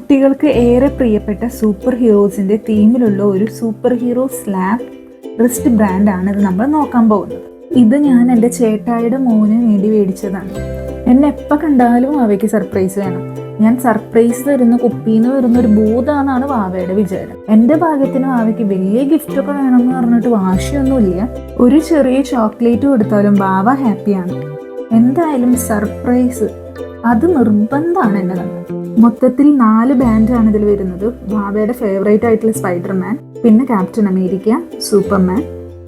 കുട്ടികൾക്ക് ഏറെ പ്രിയപ്പെട്ട സൂപ്പർ ഹീറോസിന്റെ തീമിലുള്ള ഒരു സൂപ്പർ ഹീറോ സ്ലാബ് റിസ്റ്റ് ബ്രാൻഡാണ് ഇത് നമ്മൾ നോക്കാൻ പോകുന്നത്. ഇത് ഞാൻ എൻ്റെ ചേട്ടായിയുടെ മോന് വേണ്ടി മേടിച്ചതാണ്. എന്നെ എപ്പോൾ കണ്ടാലും വാവയ്ക്ക് സർപ്രൈസ് വേണം. ഞാൻ സർപ്രൈസ് തരുന്ന കുപ്പിന്ന് വരുന്ന ഒരു ഭൂതാന്നാണ് വാവയുടെ വിചാരം. എൻ്റെ ഭാഗ്യത്തിന് വാവയ്ക്ക് വലിയ ഗിഫ്റ്റൊക്കെ വേണമെന്ന് പറഞ്ഞിട്ട് വാശിയൊന്നുമില്ല. ഒരു ചെറിയ ചോക്ലേറ്റ് കൊടുത്താലും വാവ ഹാപ്പിയാണ്. എന്തായാലും സർപ്രൈസ് അത് നിർബന്ധമാണ് എന്നെ കണ്ടത്. മൊത്തത്തിൽ 4 ബാൻഡാണ് ഇതിൽ വരുന്നത്. വാവയുടെ ഫേവറേറ്റ് ആയിട്ടുള്ള സ്പൈഡർമാൻ, പിന്നെ ക്യാപ്റ്റൻ അമേരിക്ക, സൂപ്പർമാൻ,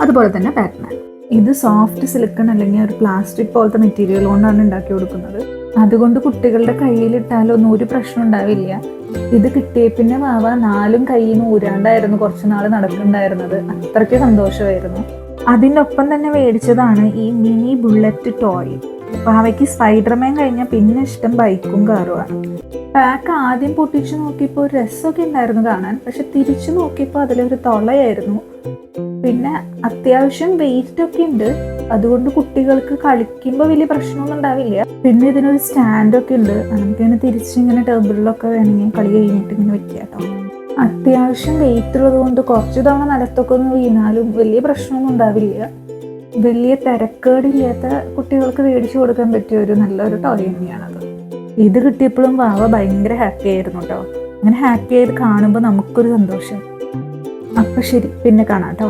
അതുപോലെ തന്നെ ബാറ്റ്മാൻ. ഇത് സോഫ്റ്റ് സിലിക്കൺ അല്ലെങ്കിൽ ഒരു പ്ലാസ്റ്റിക് പോലത്തെ മെറ്റീരിയൽ കൊണ്ടാണ് ഉണ്ടാക്കി കൊടുക്കുന്നത്. അതുകൊണ്ട് കുട്ടികളുടെ കയ്യിലിട്ടാലൊന്നും ഒരു പ്രശ്നം ഉണ്ടാവില്ല. ഇത് കിട്ടിയ പിന്നെ വാവ 4 കയ്യിൽ നിന്ന് ഊരാണ്ടായിരുന്നു കുറച്ച് നാൾ നടക്കുന്നുണ്ടായിരുന്നത്. അത്രയ്ക്ക് സന്തോഷമായിരുന്നു. അതിൻ്റെ ഒപ്പം തന്നെ മേടിച്ചതാണ് ഈ മിനി ബുള്ളറ്റ് ടോയ്. വാവയ്ക്ക് സ്പൈഡർമാൻ കഴിഞ്ഞാൽ പിന്നെ ഇഷ്ടം ബൈക്കും കാറുമാണ്. പാക്ക് ആദ്യം പൊട്ടിച്ച് നോക്കിയപ്പോൾ ഒരു രസമൊക്കെ ഉണ്ടായിരുന്നു കാണാൻ. പക്ഷെ തിരിച്ചു നോക്കിയപ്പോൾ അതിലൊരു തൊളയായിരുന്നു. പിന്നെ അത്യാവശ്യം വെയിറ്റ് ഒക്കെ ഉണ്ട്. അതുകൊണ്ട് കുട്ടികൾക്ക് കളിക്കുമ്പോൾ വലിയ പ്രശ്നമൊന്നും ഉണ്ടാവില്ല. പിന്നെ ഇതിനൊരു സ്റ്റാൻഡൊക്കെ ഉണ്ട്. നമുക്കിങ്ങനെ തിരിച്ചിങ്ങനെ ടേബിളിലൊക്കെ വേണമെങ്കിൽ കളി കഴിഞ്ഞിട്ട് ഇങ്ങനെ വെക്കാം കേട്ടോ. അത്യാവശ്യം വെയിറ്റ് ഉള്ളത് കൊണ്ട് കുറച്ച് തവണ നിലത്തൊക്കെ ഒന്ന് വീണാലും വലിയ പ്രശ്നമൊന്നും ഉണ്ടാവില്ല. വലിയ തിരക്കേടില്ലാത്ത കുട്ടികൾക്ക് മേടിച്ചു കൊടുക്കാൻ പറ്റിയ ഒരു നല്ലൊരു ടോയ് തന്നെയാണത്. ഇത് കിട്ടിയപ്പോഴും വാവ ഭയങ്കര ഹാപ്പി ആയിരുന്നു കേട്ടോ. അങ്ങനെ ഹാപ്പി ആയത് കാണുമ്പോൾ നമുക്കൊരു സന്തോഷം. അപ്പം ശരി, പിന്നെ കാണാം കേട്ടോ.